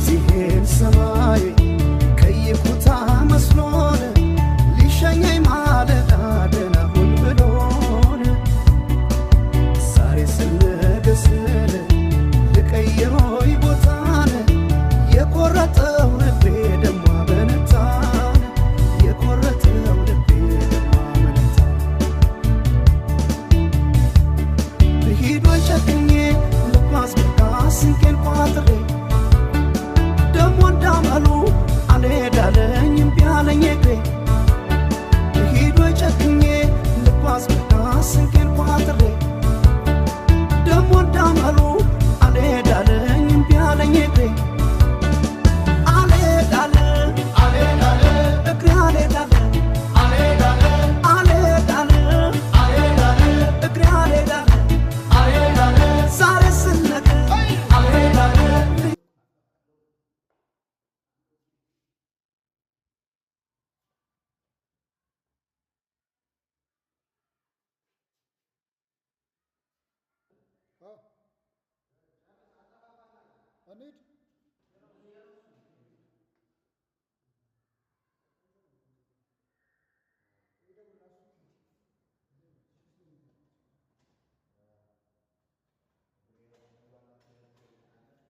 ሲሄድ ሰማይ ከይኩታ መስሎን ሊሸኘኝ ማለዳ ደህና ሁን ብሎን ዛሬ ስነገ ስል ልቀይሮይ ቦታን የቆረጠው ልቤ ደሞ አመነታን የቆረጠው ልቤ ደሞ አመነታን ብሂዶይ ጨክኜ ልባስ በቃ ስንቄን ቋጥሬ ደሞ እንዳመሉ አልሄዳለኝ እምቢ አለኝ እግሬ ብሂዶይ ጨክኜ ልባስ በቃ ስንቄን ቋጥሬ ደሞ እንዳመሉ አልሄዳለኝ እምቢ አለኝ እግሬ አልሄዳለ አልሄዳለ እግሬ አልሄዳለ አልሄዳለ አልሄዳለ አልሄዳለ እግሬ አልሄዳለ አልሄዳለ ዛሬ ስነገ አልሄዳለ እንሂድ